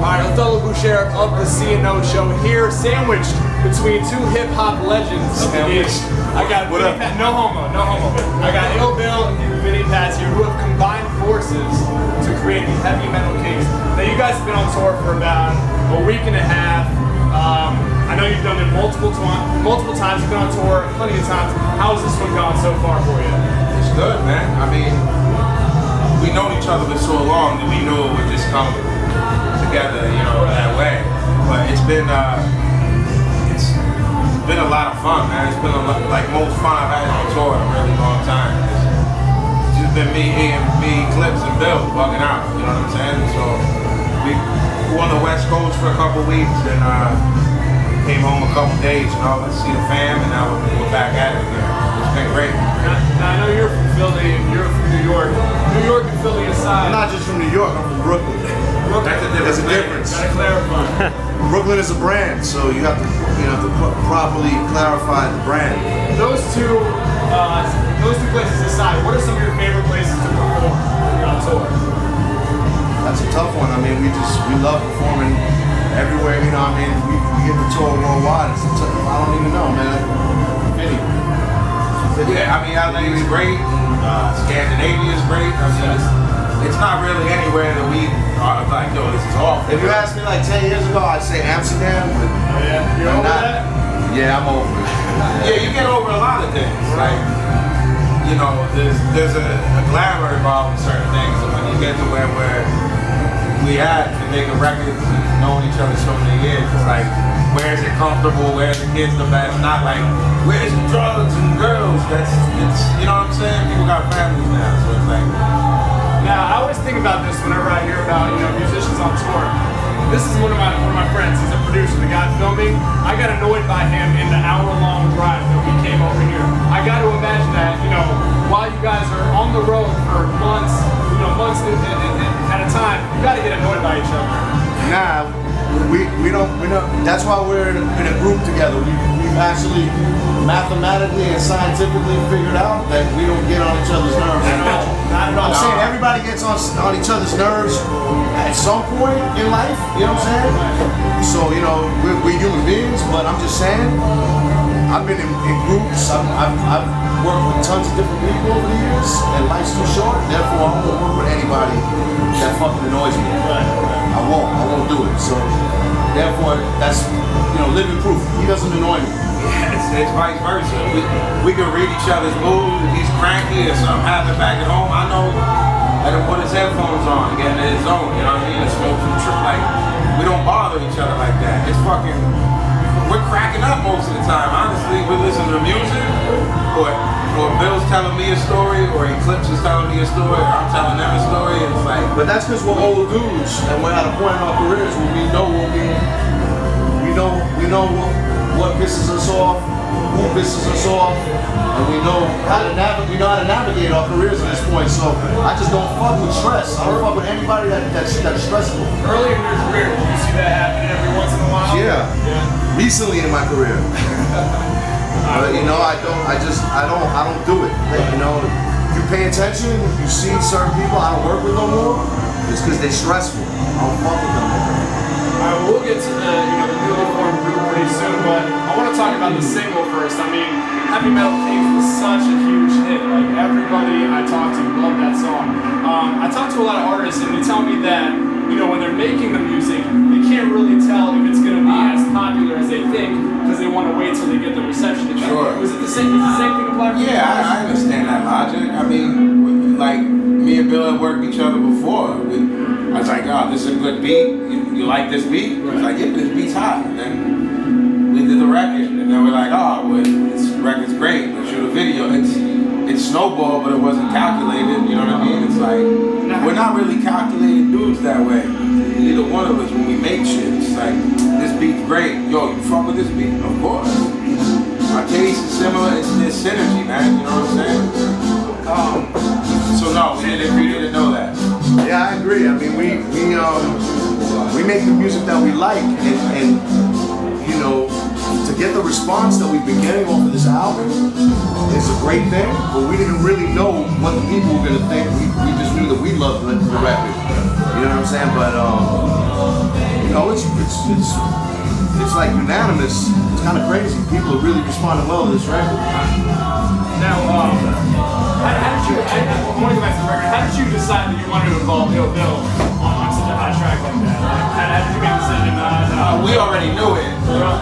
Alright, Othello Boucher of the C&O Show here, sandwiched between two hip-hop legends. I got no homo. I got Ill Bill and Vinny Paz here who have combined forces to create these heavy metal kings. Now you guys have been on tour for about a week and a half. I know you've done it multiple times. You've been on tour plenty of times. How has this one gone so far for you? It's good, man. I mean, we known each other for so long that we knew it would just come together, you know, that way. But it's been a lot of fun, man. It's been like most fun I've had on tour in a really long time. It's just been me, Clips, and Bill bugging out. You know what I'm saying? So we were on the West Coast for a couple weeks and came home a couple days, you know, let's see the fam, and now we're back at it again. It's been great. Now I know you're from Philly and you're from New York. New York and Philly aside. I'm not just from New York, I'm from Brooklyn. There's a difference. Gotta clarify. Brooklyn is a brand, so you have to properly clarify the brand. Those two places aside, what are some of your favorite places to perform when you're on tour? That's a tough one. I mean, we love performing everywhere. You know, I mean, we get the tour worldwide. I don't even know, man. Yeah, I mean, LA is great. Scandinavia is great. I mean, it's not really anywhere that we are like, yo, this is awful. If you asked me like 10 years ago, I'd say Amsterdam. But you're over that? Yeah, I'm over it. Yeah, you get over a lot of things. Like, you know, there's a glamour involved in certain things, and when you get to where we had to make a record, knowing each other so many years, it's like, where is it comfortable? Where are the kids the best? Not like, where's the drugs and girls? It's you know what I'm saying? People got families now, so it's like. Now, I always think about this whenever I hear about, you know, musicians on tour. This is one of my friends. He's a producer, the guy filming. I got annoyed by him in the hour-long drive that we came over here. I got to imagine that, you know, while you guys are on the road for months at a time, you got to get annoyed by each other. Nah, we don't. That's why we're in a group together. We've actually mathematically and scientifically figured out that we don't get on each other's nerves. Not at all. I'm saying everybody gets on each other's nerves at some point in life. You know what I'm saying? So you know we're human beings, but I'm just saying I've been in groups. I've worked with tons of different people over the years, and life's too short. Therefore, I won't work with anybody that fucking annoys me. I won't do it. So therefore, that's living proof. He doesn't annoy me. Yeah, it's vice versa. We can read each other's mood. If he's cranky or something happened back at home, I know let him put his headphones on and get in his zone. You know what I mean? It's like we don't bother each other like that. It's fucking. We're cracking up most of the time. Honestly, we listen to music, or Bill's telling me a story, or Eclipse is telling me a story, or I'm telling them a story. It's like. But that's because we're old dudes, and we're at a point in our careers where we know what pisses us off, who pisses us off, and we know how to navigate our careers at this point. So I just don't fuck with stress. I don't fuck with anybody that's stressful. Early in your career, did you see that happen every once in a while? Yeah. Recently in my career. But I don't do it. Like, if you pay attention, you see certain people I don't work with no more, it's because they're stressful. I don't fuck with them no more. Alright, we'll get to the newly formed group pretty soon, but I want to talk about the single first. I mean, Heavy Metal Kings was such a huge hit. Like, everybody I talked to loved that song. I talked to a lot of artists, and they tell me that, when they're making the music, they can't really tell if it's going to be as popular as they think, because they want to wait till they get the reception. Sure. Was it the same thing apply for you? Yeah, I understand that logic. I mean, like, me and Bill had worked each other before. I was like, oh, this is a good beat. You like this beat? He was like, yeah, this beat's hot. And then we did the record, and then we're like, oh, well, this record's great. Let's shoot a video. It's snowball, but it wasn't calculated. You know what I mean? It's like we're not really calculated dudes that way. Neither one of us when we make shit. It's like this beat's great. Yo, you fuck with this beat? Of course. Our taste is similar. It's synergy, man. You know what I'm saying? So no, we didn't know that. Yeah, I agree. I mean, we make the music that we like, and to get the response that we've been getting off of this album is a great thing. But we didn't really know what the people were gonna think. We just knew that we loved the record. You know what I'm saying? But it's like unanimous. It's kind of crazy. People are really responding well to this record. Now, how did you? I want to go back to the record. How did you decide that you wanted to involve Ill Bill on such a hot track like that? How did you make the decision? We already knew it.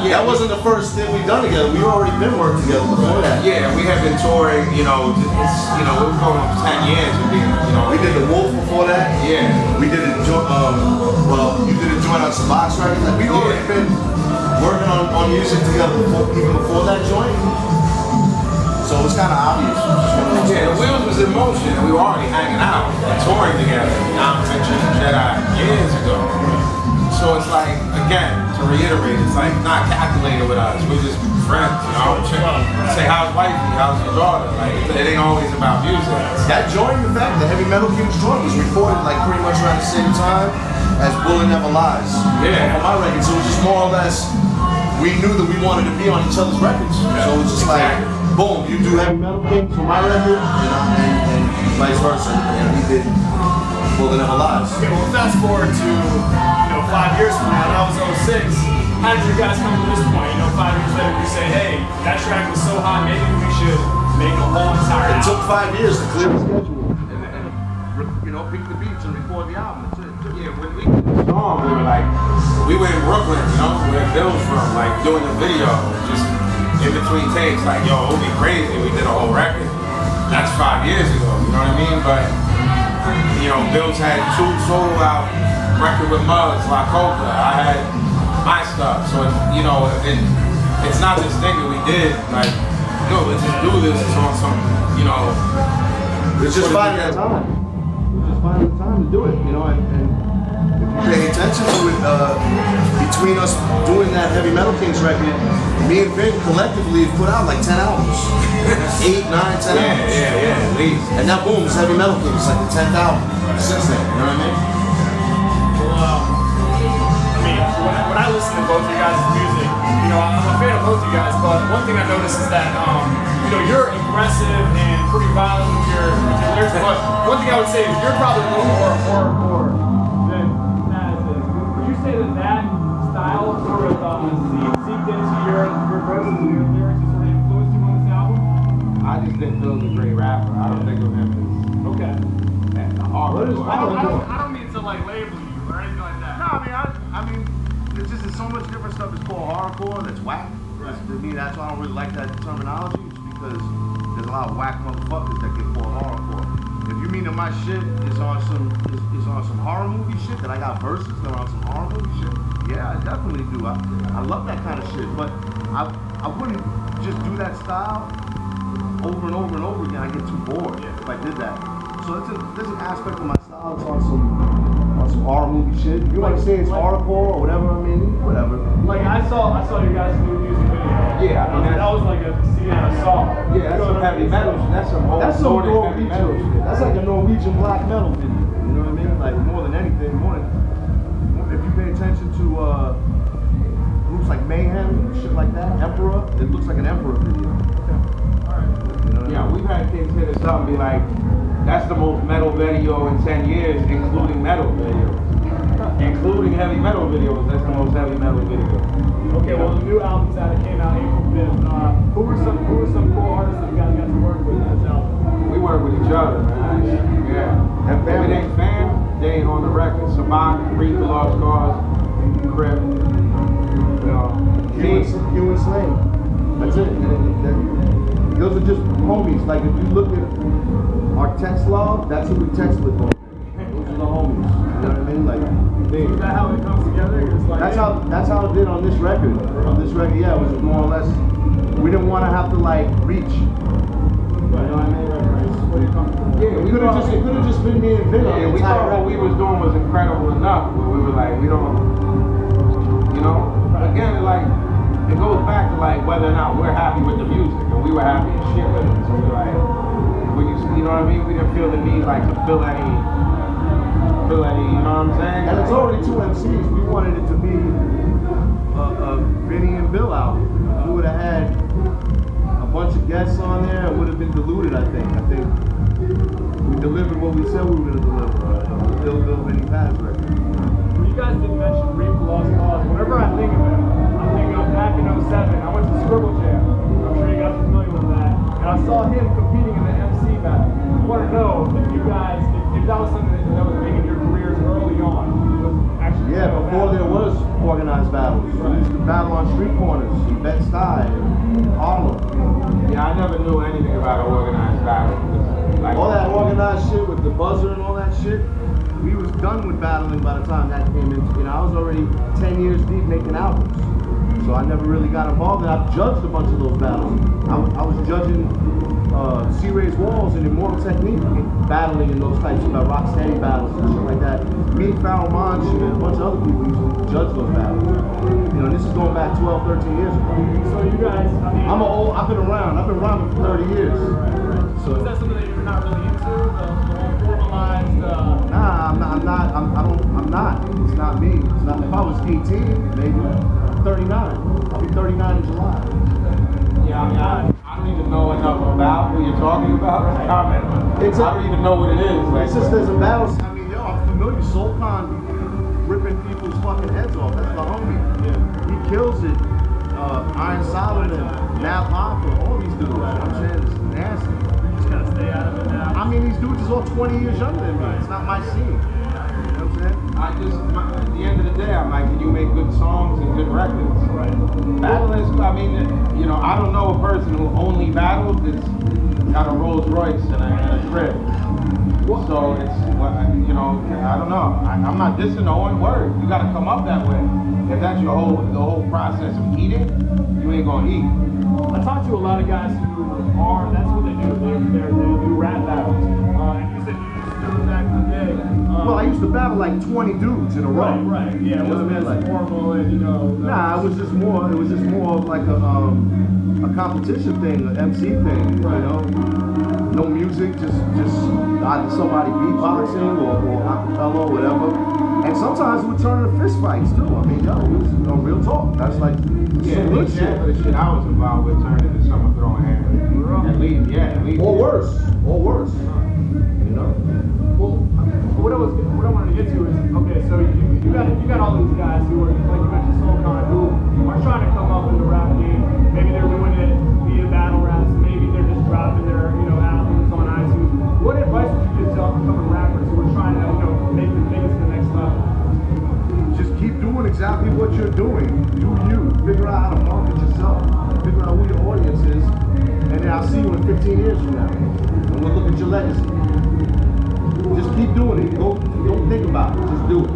Yeah, that wasn't the first thing we've done together. We've already been working together before that. Yeah, we have been touring. You know, we were going on 10 years of being. We did the Wolf before that. Yeah. We did a joint. Well, you did a joint on some box records. Like we already been working on music together even before that joint. So it's kind of obvious. Yeah, the wheels was in motion, and we were already hanging out and touring together. Unhinged and Jedi years ago. So it's like, again, to reiterate, it's like not calculated with us. We're just friends, you know. Say, how's wifey? How's your daughter? Like, it ain't always about music. That joint, in fact, the Heavy Metal Kings joint was recorded like pretty much around the same time as Bullet Never Lies. Yeah. On my record, so it was just more or less, we knew that we wanted to be on each other's records. Yeah. So it was just like, boom, you do Heavy Metal Kings for my record, and vice versa. And we did Bullet Never Lies. Okay, well, fast forward to 5 years from now, that was 06. How did you guys come to this point? 5 years later, you say, hey, that track was so hot, maybe we should make a whole entire album. It took 5 years to clear the schedule and pick the beats and record the album. Yeah, when we did the song, we were in Brooklyn, where Bill's from, like doing the video, just in between takes, like, yo, it would be crazy. We did a whole record. That's 5 years ago, you know what I mean? But, Bill's had 2 solo albums, record with Muggs, La Coca. I had my stuff. So, it's not this thing that we did, like, let's just do this. It's on some, It's just finding the time. It's just finding the time to do it, and if you pay attention to it, between us doing that Heavy Metal Kings record, me and Vin collectively have put out like 10 albums. 8, 9, 10 albums. Yeah, at least. And now boom, it's Heavy Metal Kings. It's like the 10th album since then, you know what I mean? Well, when I listen to both of you guys' music, I'm a fan of both of you guys, but one thing I noticed is that, you're aggressive and pretty violent with your lyrics, but one thing I would say is you're probably a little more hardcore than Naz is. Would you say that style sort of seeped into your verses and your lyrics and sort of influenced you on this album? I just think Bill's a great rapper. I don't think of him as okay. Hardcore. I don't mean to label you or anything like that. No, I mean, there's just so much different stuff that's called hardcore that's whack. Right. To me, that's why I don't really like that terminology, just because there's a lot of whack motherfuckers that get called hardcore. If you mean that my shit is on some horror movie shit, that I got verses that are on some horror movie shit, yeah, I definitely do. I love that kind of shit, but I wouldn't just do that style over and over and over again. I get too bored if I did that. So there's an aspect of my style that's on some horror movie shit. You want to say it's hardcore or whatever, whatever. Like I saw your guys' new music video. Yeah, that was like a scene I saw. Yeah, that's some heavy metal. That's some Norwegian metal shit. That's like a Norwegian black metal video. You know what I mean? Like more than anything, if you pay attention to groups like Mayhem and shit like that, Emperor, it looks like an Emperor video. Yeah, we've had kids hit us up and be like, that's the most metal video in 10 years, including metal videos. Including heavy metal videos, that's the most heavy metal video. Okay, well the new album's out, it came out April 5th. Who were some cool artists that you guys got to work with in this album? We work with each other, man. Yeah. And if it ain't fam, they ain't on the record. Sabat, Read the Lost Cause, Crip, You and Slane. That's it. Those are just homies. Like if you look at our text log, that's who we text with. Those are the homies. You know what I mean? Like, is that how it comes together? It's like, that's how it did on this record. On this record, yeah, it was more or less. We didn't want to have to reach. You know what I mean? Yeah, we could have just been me and Vin. Yeah, we thought what we was doing was incredible enough. But we were like, we don't, Again, it goes back to whether or not we're happy with the music, and we were happy as shit with it. So we were like, you know what I mean? We didn't feel the need to fill any, you know what I'm saying? And it's already 2 MCs. We wanted it to be a Vinny and Bill album. We would have had a bunch of guests on there. It would have been diluted, I think. I think we delivered what we said we were going to deliver. Bill, Vinny Paz record. Well, you guys didn't mention Read the Lost Cause. before there was organized battles. We used to battle on street corners in Bed-Stuy and Harlem. Yeah, I never knew anything about an organized battle. Like, All that organized shit with the buzzer and all that shit, we was done with battling by the time that came into, I was already 10 years deep making albums. So I never really got involved, and I've judged a bunch of those battles. I was judging C-Ray's Walls and Immortal Technique, battling in those types of Rocksteady battles and shit like that. Me, Farrell Monch, and a bunch of other people used to judge those battles. This is going back 12, 13 years ago. So you guys, I've been around for 30 years. So is that something that you're not really into? The whole formalized? Nah, I'm not. It's not me. It's not. If I was 18, maybe. 39. I'll be 39 in July. yeah, I don't even know enough about what you're talking about. Comment. I don't even know what it is. Like, It's just there's a battle. I'm familiar. Soulcon ripping people's fucking heads off. That's the homie. Yeah. He kills it. Iron Solomon, Nap Hoffa, all these dudes. I'm saying it's nasty. You just gotta stay out of it now. These dudes is all 20 years younger than me. It's not my scene. You know what I'm saying? at the end of the day, I'm like, can you make good songs and good records? Right. Battlers, I don't know a person who only battled that's got a Rolls Royce and a crib. So it's, I don't know. I'm not dissing no one word. You gotta come up that way. If that's the whole process of eating, you ain't gonna eat. I talked to a lot of guys who that's what they do. They do rap battles. And you said you used to do it back in the day. Well, I used to battle like 20 dudes in a row. Right. Yeah, it wasn't as formal and Nah, it was just more of like a competition thing, an MC thing. No music, just either somebody beatboxing or Othello or whatever. And sometimes we turn into fist fights too. It was real talk. That's like some good shit. The shit I was involved with turned into someone throwing hands. At least. Or worse. Well, what I wanted to get to is, okay, so you got all these guys who are, like you mentioned, Soulcon, who are trying to come up in the rap game. Maybe they're doing it via battle raps. Maybe they're just dropping their albums on iTunes. What advice would you give to upcoming rappers who are trying to make it to the next level? Just keep doing exactly what you're doing. Do you. Figure out how to market yourself. Figure out who your audience is. And then I'll see you in 15 years from now. And we'll look at your legacy. Just keep doing it. Don't think about it. Just do it.